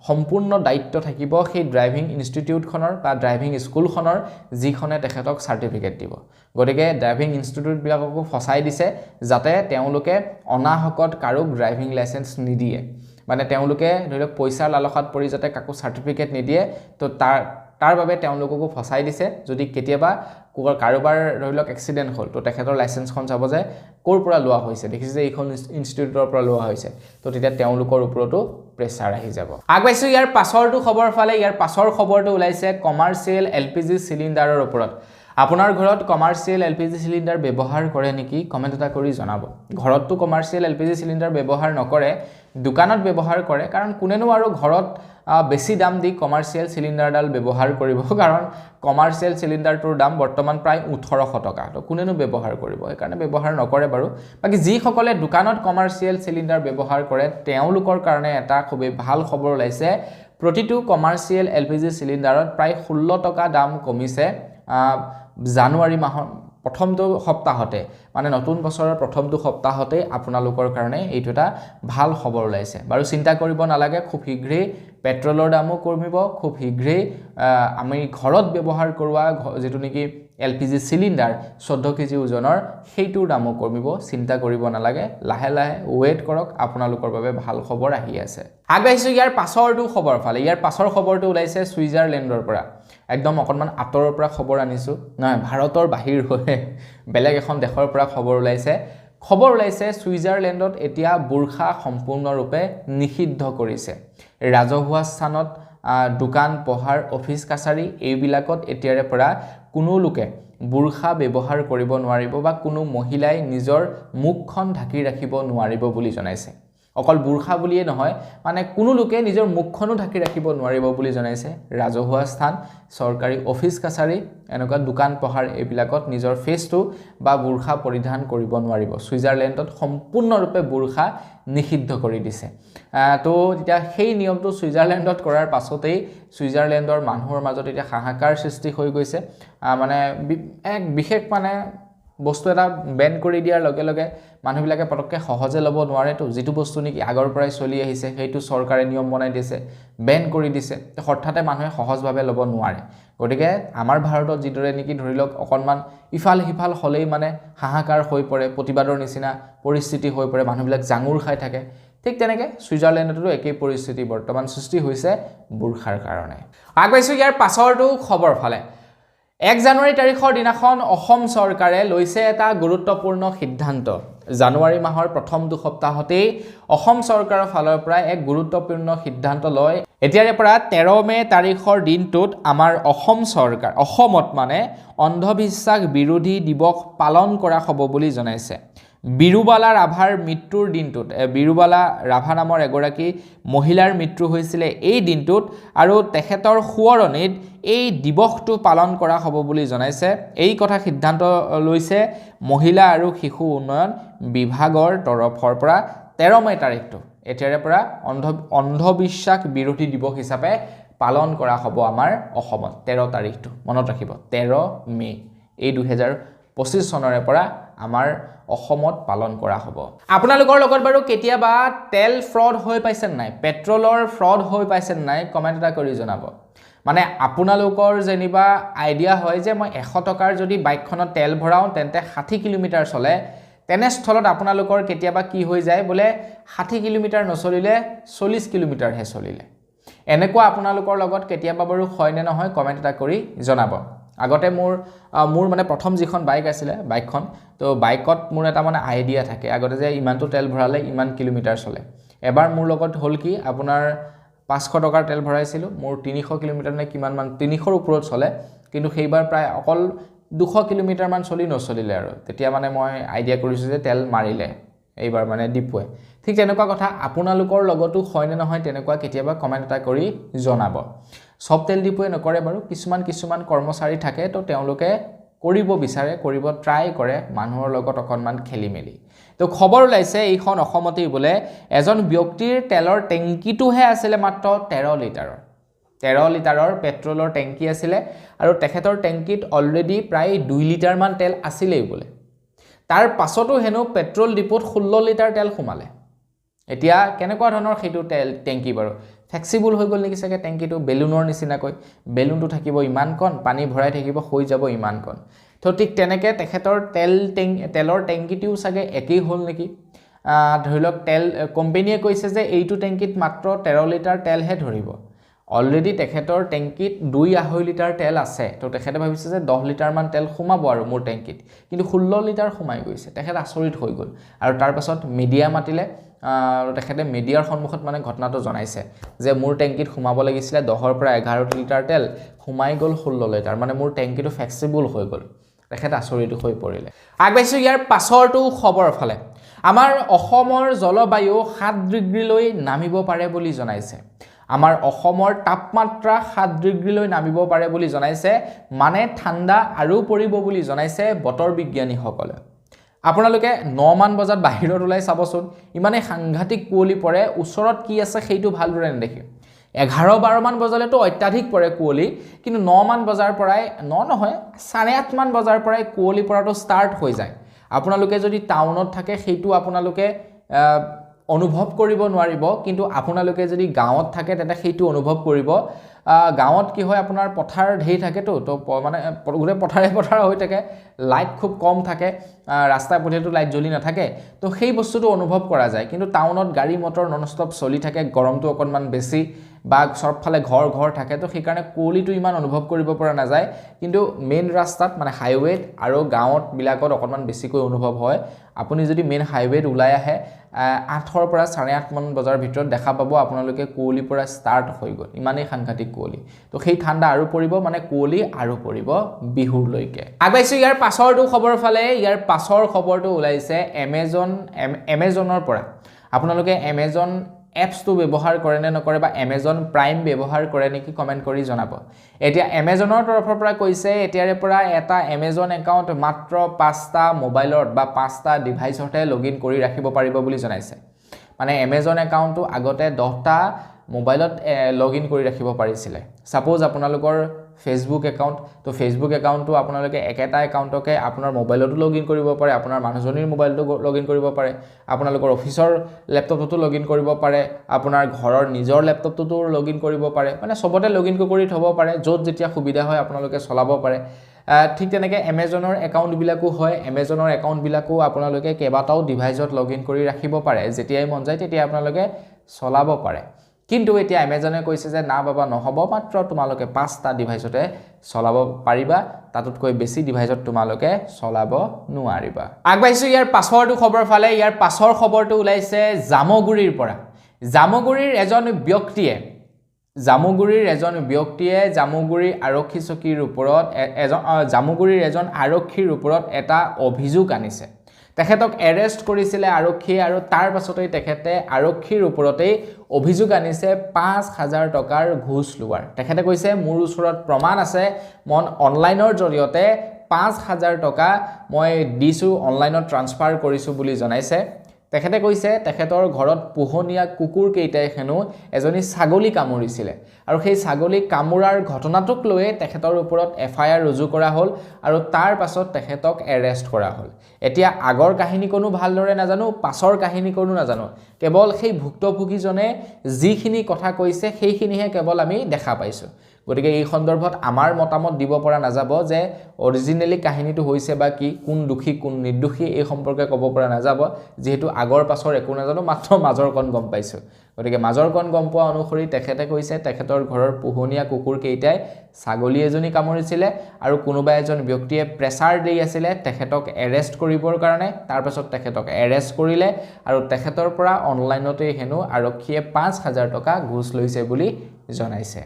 সম্পূৰ্ণ দায়িত্ব থাকিব সেই ড্ৰাইভিং ইনষ্টিটিউটখনৰ বা ড্ৰাইভিং স্কুলখনৰ যিখনে তেখেতক সাৰ্টিফিকেট দিব গতিকে ড্ৰাইভিং ইনষ্টিটিউটবিলাককো ফসাই দিছে যাতে তেওঁলোকে অনাহকত কাৰোক ড্ৰাইভিং লাইসেন্স নিদিয়ে মানে তেওঁলোকে ধৰি লওক পইচাৰ লালসাত পৰি যাতে কাকো সাৰ্টিফিকেট নিদিয়ে তো তাৰ বাবে তেওঁলোককো ফসাই দিছে যদি কেতিয়াবা কাৰোবাৰ ধৰি লওক এক্সিডেন্ট হ'ল তো তেখেতৰ লাইসেন্সখন চাব যে ক'ৰ পৰা লোৱা হৈছে দেখিছে যে এইখন ইনষ্টিটিউটৰ পৰা লোৱা হৈছে তো তেতিয়া তেওঁলোকৰ ওপৰতো প্ৰেছাৰ আহি যাব আগবাইছো ইয়াৰ পাছৰটো খবৰ ফালে ইয়াৰ পাছৰ খবৰটো ওলাইছে কমাৰ্চিয়েল এলপিজি সিলিণ্ডাৰৰ ওপৰত আপোনাৰ ঘৰত কমাৰ্চিয়েল এলপিজি সিলিণ্ডাৰ ব্যৱহাৰ কৰে নেকি কমেন্ট এটা কৰি জনাব ঘৰতটো কমাৰ্চিয়েল এলপিজি সিলিণ্ডাৰ ব্যৱহাৰ নকৰে দোকানত ব্যৱহাৰ কৰে কাৰণ কোনেনো আৰু ঘৰত বেছি দাম দি কমাৰ্চিয়েল সিলিণ্ডাৰডাল ব্যৱহাৰ কৰিব কাৰণ কমাৰ্চিয়েল সিলিণ্ডাৰটোৰ দাম বৰ্তমান প্ৰায় 1800 টকা তো কোনেনো ব্যৱহাৰ কৰিব সেইকাৰণে ব্যৱহাৰ নকৰে বাৰু বাকি যি সকলে দোকানত কমাৰ্চিয়েল সিলিণ্ডাৰ ব্যৱহাৰ কৰে তেওঁলোকৰ কাৰণে এটা খুবই ভাল খবৰ ওলাইছে প্ৰতিটো কমাৰ্চিয়েল এলপিজি সিলিণ্ডাৰত প্ৰায় 16 টকা দাম কমিছে জানুৱাৰী মাহৰ প্ৰথমটো সপ্তাহতে মানে নতুন বছৰৰ প্ৰথমটো সপ্তাহতে আপোনালোকৰ কাৰণে এইটো এটা ভাল খবৰ ওলাইছে বাৰু চিন্তা কৰিব নালাগে খুব শীঘ্ৰেই পেট্ৰলৰ দামো কমিব খুব শীঘ্ৰেই আমি ঘৰত ব্যৱহাৰ কৰোৱা যেটো নেকি এলপিজি সিলিণ্ডাৰ 14 কেজি ওজনৰ সেইটোৰ দামো কমিব চিন্তা কৰিব নালাগে লাহে লাহে ওয়েট কৰক আপোনালোকৰ বাবে ভাল খবৰ আহি আছে আগবাইছো ইয়াৰ পাছৰটো খবৰ ফালে ইয়াৰ পাছৰ খবৰটো ওলাইছে সুইজাৰলেণ্ডৰ পৰা একদম অকনমান আতৰৰ পৰা খবৰ আনিছো নহয় ভাৰতৰ বাহিৰ হৈ বেলেগ এখন দেশৰ পৰা খবৰ ওলাইছে সুইজাৰলেণ্ডত এতিয়া বুৰখা সম্পূৰ্ণৰূপে নিষিদ্ধ কৰিছে ৰাজহুৱা স্থানত দোকান পহাৰ অফিস কাছাৰী এইবিলাকত এতিয়াৰে পৰা কোনো লোকে বুৰখা ব্যৱহাৰ কৰিব নোৱাৰিব বা কোনো মহিলাই নিজৰ মুখখন ঢাকি ৰাখিব নোৱাৰিব বুলি জনাইছে অকল বুৰখা বুলিয়ে নহয় মানে কোনো লোকে নিজৰ মুখখনো ঢাকি ৰাখিব নোৱাৰিব বুলি জনাইছে ৰাজহুৱা স্থান সৰকাৰি অফিস কাছাৰী এনেকুৱা দোকান পহাৰ এইবিলাকত নিজৰ ফেসটো বা বুৰখা পৰিধান কৰিব নোৱাৰিব সুইজাৰলেণ্ডত সম্পূৰ্ণৰূপে বুৰখা নিষিদ্ধ কৰি দিছে তো এতিয়া সেই নিয়মটো সুইজাৰলেণ্ডত কৰাৰ পাছতেই সুইজাৰলেণ্ডৰ মানুহৰ মাজত এতিয়া হাহাকাৰ সৃষ্টি হৈ গৈছে মানে এক বিশেষ মানে বস্তু এটা বেন কৰি দিয়াৰ লগে লগে মানুহবিলাকে পটককৈ সহজে ল'ব নোৱাৰেতো যিটো বস্তু নেকি আগৰ পৰাই চলি আহিছে সেইটো চৰকাৰে নিয়ম বনাই দিছে বেন কৰি দিছে হঠাতে মানুহে সহজভাৱে ল'ব নোৱাৰে গতিকে আমাৰ ভাৰতত যিদৰে নেকি ধৰি লওক অকণমান ইফাল সিফাল হ'লেই মানে হাহাকাৰ হৈ পৰে প্ৰতিবাদৰ নিচিনা পৰিস্থিতি হৈ পৰে মানুহবিলাক জাঙুৰ খাই থাকে ঠিক তেনেকৈ ছুইজাৰলেণ্ডতো একেই পৰিস্থিতি বৰ্তমান সৃষ্টি হৈছে বুৰ্খাৰ কাৰণে আগবাইছোঁ ইয়াৰ পাছৰটো খবৰ ফালে 1 জানুৱাৰী তাৰিখৰ দিনাখন অসম চৰকাৰে লৈছে এটা গুৰুত্বপূৰ্ণ সিদ্ধান্ত জানুৱাৰী মাহৰ প্ৰথম দুসপ্তাহতেই অসম চৰকাৰৰ ফালৰ পৰা এক গুৰুত্বপূৰ্ণ সিদ্ধান্ত লয় এতিয়াৰে পৰা 13 মে তাৰিখৰ দিনটোত আমাৰ অসম চৰকাৰ অসমত মানে অন্ধবিশ্বাস বিৰোধী দিৱস পালন কৰা হ'ব বুলি জনাইছে বিৰুবালা ৰাভাৰ মৃত্যুৰ দিনটোত বিৰুবালা ৰাভা নামৰ এগৰাকী মহিলাৰ মৃত্যু হৈছিলে এই দিনটোত আৰু তেখেতৰ সোঁৱৰণিত এই দিৱসটো পালন কৰা হ'ব বুলি জনাইছে এই কথা সিদ্ধান্ত লৈছে মহিলা আৰু শিশু উন্নয়ন বিভাগৰ তৰফৰ পৰা 13 মে তাৰিখটো এতিয়াৰে পৰা অন্ধবিশ্বাস বিৰোধী দিৱস হিচাপে পালন কৰা হ'ব আমাৰ অসমত 13 তাৰিখটো মনত ৰাখিব 13 মে এই 2025 চনৰে পৰা আমাৰ অসমত পালন কৰা হ'ব আপোনালোকৰ লগত বাৰু কেতিয়াবা তেল ফ্ৰড হৈ পাইছে নাই পেট্ৰলৰ ফ্ৰড হৈ পাইছে নাই কমেন্ট এটা কৰি জনাব মানে আপোনালোকৰ যেনিবা আইডিয়া হয় যে মই 100 টকাৰ যদি বাইকখনত তেল ভৰাও তেন্তে 60 কিলোমিটাৰ চলে তেনেস্থলত আপোনালোকৰ কেতিয়াবা কি হৈ যায় বোলে 60 কিলোমিটাৰ নচলিলে 40 কিলোমিটাৰহে চলিলে এনেকুৱা আপোনালোকৰ লগত কেতিয়াবা বাৰু হয় নে নহয় কমেন্ট এটা কৰি জনাব আগতে মোৰ মানে প্ৰথম যিখন বাইক আছিলে বাইকখন তো বাইকত মোৰ এটা মানে আইডিয়া থাকে আগতে যে ইমানটো তেল ভৰালে ইমান কিলোমিটাৰ চলে এবাৰ মোৰ লগত হ'ল কি আপোনাৰ 500 টকাৰ তেল ভৰাইছিলোঁ মোৰ 300 কিলোমিটাৰ নে কিমান মান 300ৰ ওপৰত চলে কিন্তু সেইবাৰ প্ৰায় অকল 200 কিলোমিটাৰ মান চলি নচলিলে আৰু তেতিয়া মানে মই আইডিয়া কৰিছোঁ যে তেল মাৰিলে এইবাৰ মানে ডিপুৱে ঠিক তেনেকুৱা কথা আপোনালোকৰ লগতো হয় নে নহয় তেনেকুৱা কেতিয়াবা কমেন্ট এটা কৰি জনাব সব তেল ডিপুৱে নকৰে বাৰু কিছুমান কৰ্মচাৰী থাকে তো তেওঁলোকে কৰিব বিচাৰে কৰিব ট্ৰাই কৰে মানুহৰ লগত অকণমান খেলি মেলি তো খবৰ ওলাইছে এইখন অসমতেই বোলে এজন ব্যক্তিৰ তেলৰ টেংকিটোহে আছিলে মাত্ৰ 13 লিটাৰৰ পেট্ৰলৰ টেংকি আছিলে আৰু তেখেতৰ টেংকিত অলৰেডি প্ৰায় 2 লিটাৰ মান তেল আছিলেই বোলে তাৰ পাছতো হেনো পেট্ৰল ডিপুত 16 লিটাৰ তেল সোমালে এতিয়া কেনেকুৱা ধৰণৰ সেইটো তেল টেংকি বাৰু ফ্লেক্সিবল হৈ গ'ল নেকি চাগে টেংকিটো বেলুনৰ নিচিনাকৈ বেলুনটো থাকিব ইমানকণ পানী ভৰাই থাকিব হৈ যাব ইমানকণ তো ঠিক তেনেকৈ তেখেতৰ তেলৰ টেংকিটোও চাগে একেই হ'ল নেকি ধৰি লওক তেল কোম্পানীয়ে কৈছে যে এইটো টেংকিত মাত্ৰ 13 লিটাৰ তেলহে ধৰিব অলৰেডি তেখেতৰ টেংকিত 2.5 লিটাৰ তেল আছে তো তেখেতে ভাবিছে যে 10 লিটাৰ মান তেল সোমাব আৰু মোৰ টেংকিত কিন্তু 16 লিটাৰ সোমাই গৈছে তেখেত আচৰিত হৈ গ'ল আৰু তাৰ পাছত মিডিয়া মাতিলে আৰু তেখেতে মিডিয়াৰ সন্মুখত মানে ঘটনাটো জনাইছে যে মোৰ টেংকিত সোমাব লাগিছিলে 10ৰ পৰা 11 লিটাৰ তেল সোমাই গ'ল 16 লিটাৰ মানে মোৰ টেংকিটো ফ্লেক্সিবল হৈ গ'ল তেখেত আচৰিত হৈ পৰিলে আগবাইছোঁ ইয়াৰ পাছৰটো খবৰ ফালে আমাৰ অসমৰ জলবায়ু 7 ডিগ্ৰীলৈ নামিব পাৰে বুলি জনাইছে আমাৰ অসমৰ তাপমাত্ৰা 7 ডিগ্ৰীলৈ নামিব পাৰে বুলি জনাইছে মানে ঠাণ্ডা আৰু পৰিব বুলি জনাইছে বতৰ বিজ্ঞানীসকলে আপোনালোকে 9 মান বজাত বাহিৰত ওলাই চাবচোন ইমানে সাংঘাতিক কুঁৱলী পৰে ওচৰত কি আছে সেইটো ভালদৰে নেদেখে 11-12 মান বজালেতো অত্যাধিক পৰে কুঁৱলী কিন্তু 9 মান বজাৰ পৰাই 9 নহয় 8:30 মান বজাৰ পৰাই কুঁৱলী পৰাটো ষ্টাৰ্ট হৈ যায় আপোনালোকে যদি টাউনত থাকে সেইটো আপোনালোকে অনুভৱ কৰিব নোৱাৰিব কিন্তু আপোনালোকে যদি গাঁৱত থাকে তেন্তে সেইটো অনুভৱ কৰিব গাঁৱত কি হয় আপোনাৰ পথাৰ ঢেৰ থাকে তো মানে গোটে পথাৰে হৈ থাকে লাইট খুব কম থাকে ৰাস্তা পথেটো লাইট জ্বলি নাথাকে তো সেই বস্তুটো অনুভৱ কৰা যায় কিন্তু টাউনত গাড়ী মটৰ নন ষ্টপ চলি থাকে গৰমটো অকণমান বেছি বা সবফালে ঘৰ থাকে তো সেইকাৰণে কুঁৱলীটো ইমান অনুভৱ কৰিব পৰা নাযায় কিন্তু মেইন ৰাস্তাত মানে হাইৱেত আৰু গাঁৱত বিলাকত অকণমান বেছিকৈ অনুভৱ হয় আপুনি যদি মেইন হাইৱেত ওলাই আহে 8ৰ পৰা 8:30 মান বজাৰ ভিতৰত দেখা পাব আপোনালোকে কুঁৱলী পৰা ষ্টাৰ্ট হৈ গ'ল ইমানেই সাংঘাতিক কুঁৱলী তো সেই ঠাণ্ডা আৰু পৰিব মানে কুঁৱলী আৰু পৰিব বিহুলৈকে আগবাইছোঁ ইয়াৰ পাছৰটো খবৰ ফালে ইয়াৰ পাছৰ খবৰটো ওলাইছে এমেজনৰ পৰা আপোনালোকে এমেজন এপছটো ব্যৱহাৰ কৰে নে নকৰে বা এমেজন প্ৰাইম ব্যৱহাৰ কৰে নেকি কমেন্ট কৰি জনাব এতিয়া এমেজনৰ তৰফৰ পৰা কৈছে এতিয়াৰে পৰা এটা এমেজন একাউণ্ট মাত্ৰ 5টা মোবাইলত বা 5টা ডিভাইচতে লগইন কৰি ৰাখিব পাৰিব বুলি জনাইছে মানে এমেজন একাউণ্টটো আগতে 10টা মোবাইলত লগইন কৰি ৰাখিব পাৰিছিলে সাপোজ আপোনালোকৰ ফেচবুক একাউণ্ট তো ফেচবুক একাউণ্টটো আপোনালোকে একেটা একাউণ্টকে আপোনাৰ মোবাইলতো লগইন কৰিব পাৰে আপোনাৰ মানুহজনীৰ মোবাইলটো লগইন কৰিব পাৰে আপোনালোকৰ অফিচৰ লেপটপতো লগইন কৰিব পাৰে আপোনাৰ ঘৰৰ নিজৰ লেপটপটোতো লগইন কৰিব পাৰে মানে সবতে লগইন কৰি থব পাৰে য'ত যেতিয়া সুবিধা হয় আপোনালোকে চলাব পাৰে ঠিক তেনেকৈ এমেজনৰ একাউণ্টবিলাকো হয় এমেজনৰ একাউণ্টবিলাকো আপোনালোকে কেইবাটাও ডিভাইচত লগইন কৰি ৰাখিব পাৰে যেতিয়াই মন যায় তেতিয়া আপোনালোকে চলাব পাৰে কিন্তু এতিয়া এমেজনে কৈছে যে না বাবা নহব মাত্ৰ তোমালোকে 5টা ডিভাইচতে চলাব পাৰিবা তাতকৈ বেছি ডিভাইচত তোমালোকে চলাব নোৱাৰিবা আগবাইছো ইয়াৰ পাছৰটো খবৰ ফালে ইয়াৰ পাছৰ খবৰটো ওলাইছে জামগুৰিৰ পৰা জামগুৰিৰ এজন ব্যক্তিয়ে জামগুৰি আৰক্ষী চকীৰ ওপৰত জামগুৰিৰ এজন আৰক্ষীৰ ওপৰত এটা অভিযোগ আনিছে তেখেতক এৰেষ্ট কৰিছিলে আৰক্ষী আৰু তাৰ পাছতেই তেখেতে আৰক্ষীৰ ওপৰতেই অভিযোগ আনিছে 5000 টকাৰ ঘুষ লোৱাৰ তেখেতে কৈছে মোৰ ওচৰত প্ৰমাণ আছে মন অনলাইনৰ জৰিয়তে 5000 টকা মই দিছো অনলাইনত ট্ৰান্সফাৰ কৰিছো বুলি জনাইছে তেখেতে কৈছে তেখেতৰ ঘৰত পোহনীয়া কুকুৰ কেইটাই হেনো এজনী ছাগলী কামুৰিছিলে আৰু সেই ছাগলী কামুৰাৰ ঘটনাটোক লৈ তেখেতৰ ওপৰত এফআইআৰ ৰুজু কৰা হ'ল আৰু তাৰ পাছত তেখেতক এৰেষ্ট কৰা হ'ল এতিয়া আগৰ কাহিনী কোনো ভালদৰে নাজানো পাছৰ কাহিনী কোনো নাজানো কেৱল সেই ভুক্তভোগীজনে যিখিনি কথা কৈছে সেইখিনিহে কেৱল আমি দেখা পাইছো গতিকে এই সন্দৰ্ভত আমাৰ মতামত দিব পৰা নাযাব যে অৰিজিনেলি কাহিনীটো হৈছে বা কি কোন দুখী কোন নিৰ্দোষী এই সম্পৰ্কে ক'ব পৰা নাযাব যেহেতু আগৰ পাছৰ একো নাজানো মাত্ৰ মাজৰকণ গম পাইছো গতিকে মাজৰকণ গম পোৱা অনুসৰি তেখেতে কৈছে তেখেতৰ ঘৰৰ পোহনীয়া কুকুৰ কেইটাই ছাগলী এজনী কামুৰিছিলে আৰু কোনোবা এজন ব্যক্তিয়ে প্ৰেছাৰ দি আছিল তেখেতক এৰেষ্ট কৰিবৰ কাৰণে তাৰ পাছত তেখেতক এৰেষ্ট কৰিলে আৰু তেখেতৰ পৰা অনলাইনতে হেনো আৰক্ষীয়ে 5000 টকা ঘুষ লৈছে বুলি জনাইছে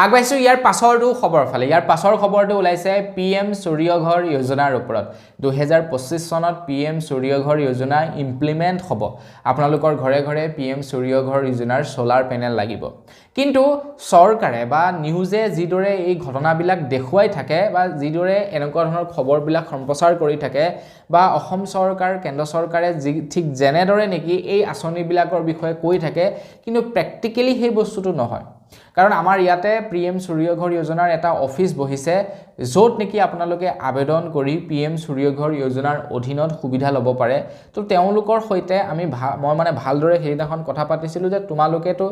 আগবাইছো ইয়াৰ পাছৰটো খবৰ ফালে ইয়াৰ পাছৰ খবৰটো ওলাইছে পিএম সূৰ্য ঘৰ যোজনাৰ ওপৰত 2025 চনত পিএম সূৰ্য ঘৰ যোজনা ইমপ্লিমেন্ট হ'ব আপোনালোকৰ ঘৰে ঘৰে পিএম সূৰ্য ঘৰ যোজনাৰ সোলাৰ পেনেল লাগিব কিন্তু চৰকাৰে বা নিউজে যিদৰে এই ঘটনাবিলাক দেখুৱাই থাকে বা যিদৰে এনেকুৱা ধৰণৰ খবৰবিলাক সম্প্ৰচাৰ কৰি থাকে বা অসম চৰকাৰ কেন্দ্ৰ চৰকাৰে ঠিক জেনেদৰে নেকি এই আঁচনিবিলাকৰ বিষয়ে কৈ থাকে কিন্তু প্ৰ্যাকটিক্যালি সেই বস্তুটো নহয় কাৰণ আমাৰ ইয়াতে পিএম সূৰ্য ঘৰ যোজনাৰ এটা অফিস বহিছে য'ত নেকি আপোনালোকে আবেদন কৰি পিএম সূৰ্য ঘৰ যোজনাৰ অধীনত সুবিধা ল'ব পাৰে তো তেওঁলোকৰ সৈতে আমি মই মানে ভালদৰে সেইদিনাখন কথা পাতিছিলো যে তোমালোকেতো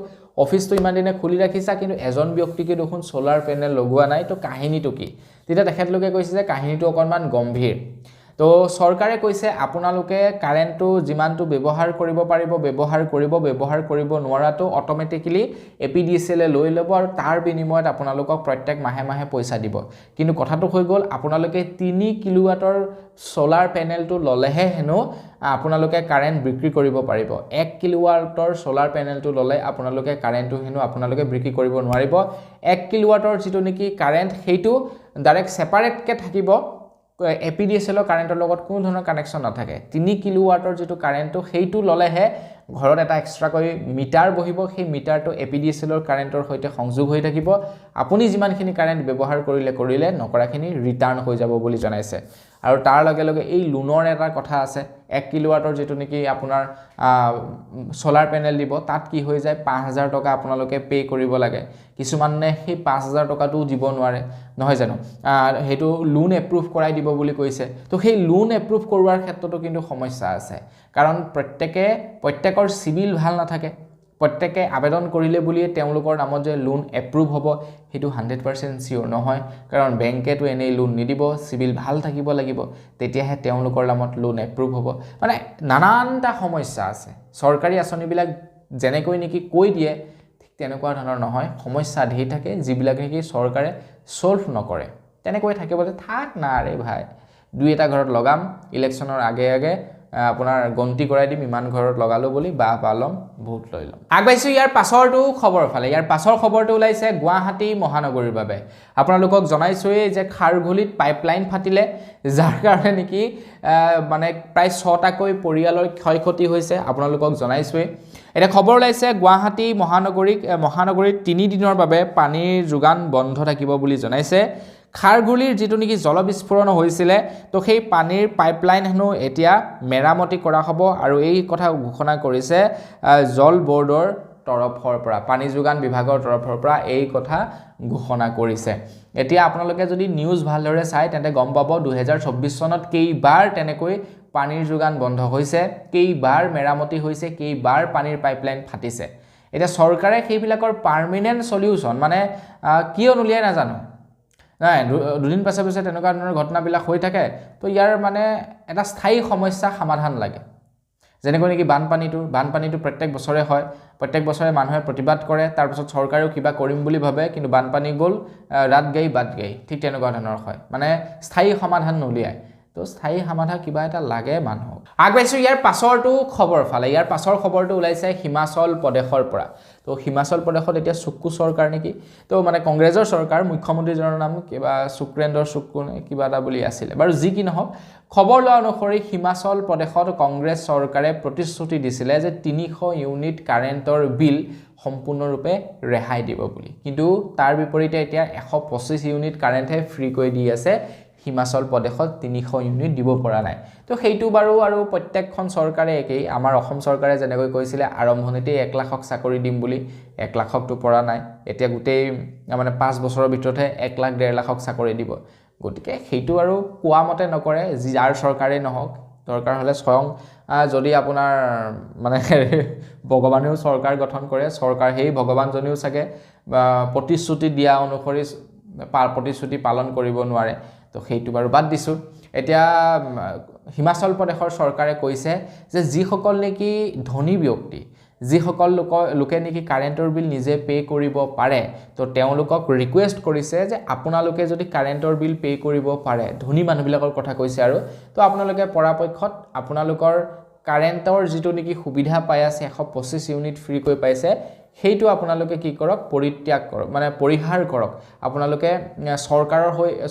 অফিসটো ইমান দিনে খুলি ৰাখিছা কিন্তু এজন ব্যক্তিকে দেখোন সোলাৰ পেনেল লগোৱা নাই তো কাহিনীটো কি তেতিয়া তেখেতলোকে কৈছে যে কাহিনীটো অকনমান গম্ভীৰ তো চৰকাৰে কৈছে আপোনালোকে কাৰেণ্টটো যিমানটো ব্যৱহাৰ কৰিব পাৰিব ব্যৱহাৰ কৰিব নোৱাৰাটো অটোমেটিক্যালি এপিডিএছএল লৈ ল'ব আৰু তাৰ বিনিময়ত আপোনালোকক প্ৰত্যেক মাহে মাহে পইচা দিব কিন্তু কথাটো হৈ গ'ল আপোনালোকে 3 কিলোৱাটৰ সোলাৰ পেনেলটো ললেহে হেনো আপোনালোকে কাৰেণ্ট বিক্ৰী কৰিব পাৰিব 1 কিলোৱাটৰ সোলাৰ পেনেলটো ললে আপোনালোকে কাৰেণ্টটো হেনো আপোনালোকে বিক্ৰী কৰিব নোৱাৰিব 1 কিলোৱাটৰ যিটো নেকি কাৰেণ্ট সেইটো ডাইৰেক্ট সেপাৰেটকে থাকিব এপিডিএছএল কাৰেণ্টৰ লগত কোনো ধৰণৰ কানেকচন নাথাকে 3 কিলোৱাটৰ যেটো কাৰেণ্টটো সেইটো ললেহে ঘৰত এটা এক্সট্ৰাকৈ মিটাৰ বহিব সেই মিটাৰটো এপিডিএছএলৰ কাৰেণ্টৰ সৈতে সংযোগ হৈ থাকিব আপুনি যিমানখিনি কাৰেণ্ট ব্যৱহাৰ কৰিলে নকৰাখিনি ৰিটাৰ্ণ হৈ যাব বুলি জনাইছে আৰু তাৰ লগে লগে এই লোনৰ এটা কথা আছে 1 কিলোৱাটৰ যেটো নেকি আপোনাৰ সোলাৰ পেনেল দিব তাত কি হৈ যায় 5000 টকা আপোনালোকে পে কৰিব লাগে কিছুমানে সেই 5000 টকাটো দিব নোৱাৰে নহয় জানো হেতু লোন এপ্ৰুভ কৰাই দিব বুলি কৈছে তো সেই লোন এপ্ৰুভ কৰোৱাৰ ক্ষেত্ৰতো কিন্তু সমস্যা আছে কাৰণ প্ৰত্যেকৰ সিভিল ভাল নাথাকে প্ৰত্যেকে আবেদন কৰিলে বুলিয়ে তেওঁলোকৰ নামত যে লোন এপ্ৰুভ হ'ব হেতু 100% সিওৰ নহয় কাৰণ বেংকেটো এনেই লোন নিদিব সিভিল ভাল থাকিব লাগিব তেতিয়াহে তেওঁলোকৰ নামত লোন এপ্ৰুভ হ'ব মানে নানানটা সমস্যা আছে চৰকাৰী আঁচনিবিলাক যেনেকৈ নেকি কৈ দিয়ে ঠিক তেনেকুৱা ধৰণৰ নহয় সমস্যা ধেৰ থাকে যিবিলাক নেকি চৰকাৰে সলভ নকৰে তেনেকৈ থাকিব যে থাক না ৰে ভাই দুই এটা ঘৰত লগাম ইলেকশ্যনৰ আগে আপোনাৰ গন্তি কৰাই দিম ইমান ঘৰত লগালো বুলি বা পালম ভোট লৈ লম আগবাইছো ইয়াৰ পাছৰটো খবৰ ফালে ইয়াৰ পাছৰ খবৰটো ওলাইছে গুৱাহাটী মহানগৰীৰ বাবে আপোনালোকক জনাইছোৱে যে খাৰঘুলিত পাইপলাইন ফাটিলে যাৰ কাৰণে নেকি মানে প্ৰায় 6টাকৈ পৰিয়ালৰ ক্ষয়ক্ষতি হৈছে আপোনালোকক জনাইছোৱে এটা খবৰ ওলাইছে গুৱাহাটী মহানগৰীত 3 দিনৰ বাবে পানীৰ যোগান বন্ধ থাকিব বুলি জনাইছে খাৰঘুলিৰ যেটো নেকি জলবিস্ফোৰণ হৈছিল তো সেই পানীৰ পাইপলাইন হেনো এতিয়া মেৰামতি কৰা হ'ব আৰু এই কথা ঘোষণা কৰিছে জল বৰ্ডৰ তৰফৰ পৰা পানী যোগান বিভাগৰ তৰফৰ পৰা এই কথা ঘোষণা কৰিছে এতিয়া আপোনালোকে যদি নিউজ ভালদৰে চাই তেন্তে গম পাব 2024 চনত কেইবাৰ তেনেকৈ পানীৰ যোগান বন্ধ হৈছে কেইবাৰ মেৰামতি হৈছে কেইবাৰ পানীৰ পাইপলাইন ফাটিছে এটা চৰকাৰে সেইবিলাকৰ পাৰ্মানেন্ট সলিউশন মানে কিয় নুলিয়াই নাজানো নাই দুদিন পাছে পাছে তেনেকুৱা ধৰণৰ ঘটনাবিলাক হৈ থাকে তো ইয়াৰ মানে এটা স্থায়ী সমস্যা সমাধান লাগে যেনেকৈ নেকি বানপানীটো প্ৰত্যেক বছৰে হয় প্ৰত্যেক বছৰে মানুহে প্ৰতিবাদ কৰে তাৰ পিছত চৰকাৰেও কিবা কৰিম বুলি ভাবে কিন্তু বানপানী গল ৰাত গাই বাদ গাই ঠিক তেনেকুৱা ধৰণৰ হয় মানে স্থায়ী সমাধান নুলিয়ায় তো স্থায়ী সমাধান কিবা এটা লাগে মানুহক আগবাইছো ইয়াৰ পাছৰটো খবৰ ফালে ইয়াৰ পাছৰ খবৰটো ওলাইছে হিমাচল প্ৰদেশৰ পৰা তো হিমাচল প্ৰদেশত এতিয়া সুক্কু চৰকাৰ নেকি তো মানে কংগ্ৰেছৰ চৰকাৰ মুখ্যমন্ত্ৰীজনৰ নাম কিবা সুক্ৰেন্দ্ৰ সুক্কু কিবা এটা বুলি আছিল বাৰু যি কি নহওক খবৰ লোৱা অনুসৰি হিমাচল প্ৰদেশত কংগ্ৰেছ চৰকাৰে প্ৰতিশ্ৰুতি দিছিলে যে 300 ইউনিট কাৰেণ্টৰ বিল সম্পূৰ্ণৰূপে ৰেহাই দিব বুলি কিন্তু তাৰ বিপৰীতে এতিয়া 125 ইউনিট কাৰেণ্টহে ফ্ৰী কৰি দি আছে হিমাচল প্ৰদেশত 300 ইউনিট দিব পৰা নাই তো সেইটো বাৰু আৰু প্ৰত্যেকখন চৰকাৰে একেই আমাৰ অসম চৰকাৰে যেনেকৈ কৈছিলে আৰম্ভণিতে 1 লাখক চাকৰি দিম বুলি 1 লাখকটো পৰা নাই এতিয়া গোটেই মানে 5 বছৰৰ ভিতৰতে 1 লাখ 1.5 লাখক চাকৰি দিব গতিকে সেইটো আৰু কোৱা মতে নকৰে যাৰ চৰকাৰে নহওক দৰকাৰ হলে স্বয়ং যদি আপোনাৰ মানে ভগৱানেও চৰকাৰ গঠন কৰে চৰকাৰ সেই ভগৱানজনেও চাগে প্ৰতিশ্ৰুতি দিয়া অনুসৰি প্ৰতিশ্ৰুতি পালন কৰিব নোৱাৰে তো সেইটো বাৰু বাদ দিছো এতিয়া হিমাচল প্ৰদেশৰ চৰকাৰে কৈছে যে যিসকল নেকি ধনী ব্যক্তি যিসকল লোকে নেকি কাৰেণ্টৰ বিল নিজে পে কৰিব পাৰে তো তেওঁলোকক ৰিকুৱেষ্ট কৰিছে যে আপোনালোকে যদি কাৰেণ্টৰ বিল পে কৰিব পাৰে ধনী মানুহবিলাকৰ কথা কৈছে আৰু তো আপোনালোকে পৰাপক্ষত আপোনালোকৰ কাৰেণ্টৰ যিটো নেকি সুবিধা পাই আছে 125 ইউনিট ফ্ৰী কৈ পাইছে সেইটো আপোনালোকে কি কৰক পৰিত্যাগ কৰক মানে পৰিহাৰ কৰক আপোনালোকে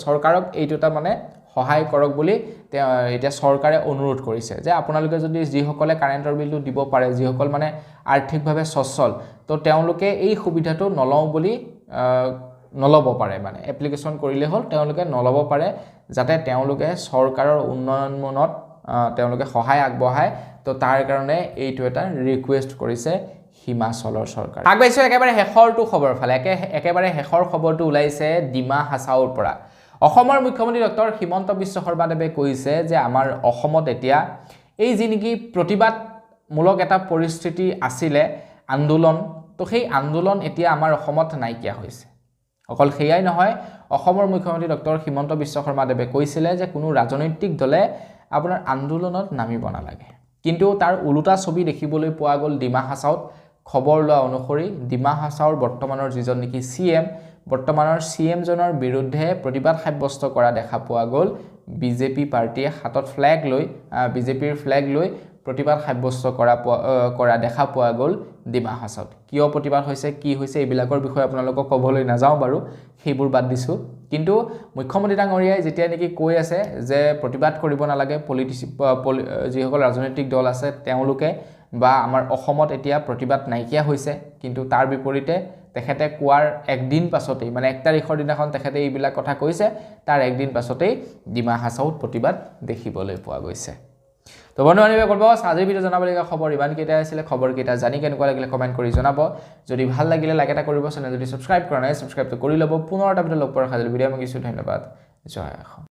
চৰকাৰক এইটোটা মানে সহায় কৰক বুলি এতিয়া চৰকাৰে অনুৰোধ কৰিছে যে আপোনালোকে যদি যিসকলে কাৰেণ্টৰ বিলটো দিব পাৰে যিসকল মানে আৰ্থিকভাৱে সচ্ছল তো তেওঁলোকে এই সুবিধাটো নলওঁ বুলি নলব পাৰে মানে এপ্লিকেশন কৰিলে হল তেওঁলোকে নলব পাৰে যাতে তেওঁলোকে চৰকাৰৰ উন্নয়নত তেওঁলোকে সহায় আগবঢ়ায় তো তাৰ কাৰণে এইটো এটা ৰিকুৱেষ্ট কৰিছে হিমাচলৰ চৰকাৰ আগবাইছো একেবাৰে হেখৰটো খবৰ ফালে একেবাৰে হেখৰ খবৰটো ওলাইছে ডিমা হাছাওৰ পৰা অসমৰ মুখ্যমন্ত্ৰী ডক্টৰ হিমন্ত বিশ্ব শৰ্মাদেৱে কৈছে যে আমাৰ অসমত এতিয়া এই যি নেকি প্ৰতিবাদমূলক এটা পৰিস্থিতি আছিলে আন্দোলন তো সেই আন্দোলন এতিয়া আমাৰ অসমত নাইকিয়া হৈছে অকল সেইয়াই নহয় অসমৰ মুখ্যমন্ত্ৰী ডক্টৰ হিমন্ত বিশ্ব শৰ্মাদেৱে কৈছিলে যে কোনো ৰাজনৈতিক দলে আপোনাৰ আন্দোলনত নামিব নালাগে কিন্তু তাৰ উলুটা ছবি দেখিবলৈ পোৱা গ'ল ডিমা হাছাওত খবৰ লোৱা অনুসৰি ডিমা হাছাওৰ বৰ্তমানৰ যিজন নেকি সিএম বৰ্তমানৰ সিএম জনৰ বিৰুদ্ধে প্ৰতিবাদ সাব্যস্ত কৰা দেখা পোৱা গ'ল বিজেপি পাৰ্টিয়ে হাতত ফ্ল্যাগ লৈ বিজেপিৰ ফ্ল্যাগ লৈ প্ৰতিবাদ সাব্যস্ত কৰা দেখা পোৱা গ'ল ডিমা হাছাওত কিয় প্ৰতিবাদ হৈছে কি হৈছে এইবিলাকৰ বিষয়ে আপোনালোকক ক'বলৈ নাযাওঁ বাৰু সেইবোৰ বাদ দিছো কিন্তু মুখ্যমন্ত্ৰী ডাঙৰীয়াই যেতিয়া নেকি কৈ আছে যে প্ৰতিবাদ কৰিব নালাগে যিসকল ৰাজনৈতিক দল আছে তেওঁলোকে বা আমাৰ অসমত এতিয়া প্ৰতিবাদ নাইকিয়া হৈছে কিন্তু তাৰ বিপৰীতে তেখেতে কোৱাৰ একদিন পাছতেই মানে 1 তাৰিখৰ দিনাখন তেখেতে এইবিলাক কথা কৈছে তাৰ একদিন পাছতেই ডিমা হাছাওত প্ৰতিবাদ দেখিবলৈ পোৱা গৈছে তো বন্ধু আনিবে কৰিব আজিৰ ভিডিও জনাবলগীয়া খবৰ ইমান কেইটা আছিল খবৰ কেইটা জানি কেনেকুৱা লাগিলে কমেন্ট কৰি জনাব যদি ভাল লাগিলে লাইক এটা কৰিব চেনেল যদি সাবস্ক্ৰাইব কৰা নাই সাবস্ক্ৰাইবটো কৰি ল'ব পুনৰ এটা ভিডিও লগ পোৱাৰ খালি ভিডিও মই কিছু ধন্যবাদ জয় অসম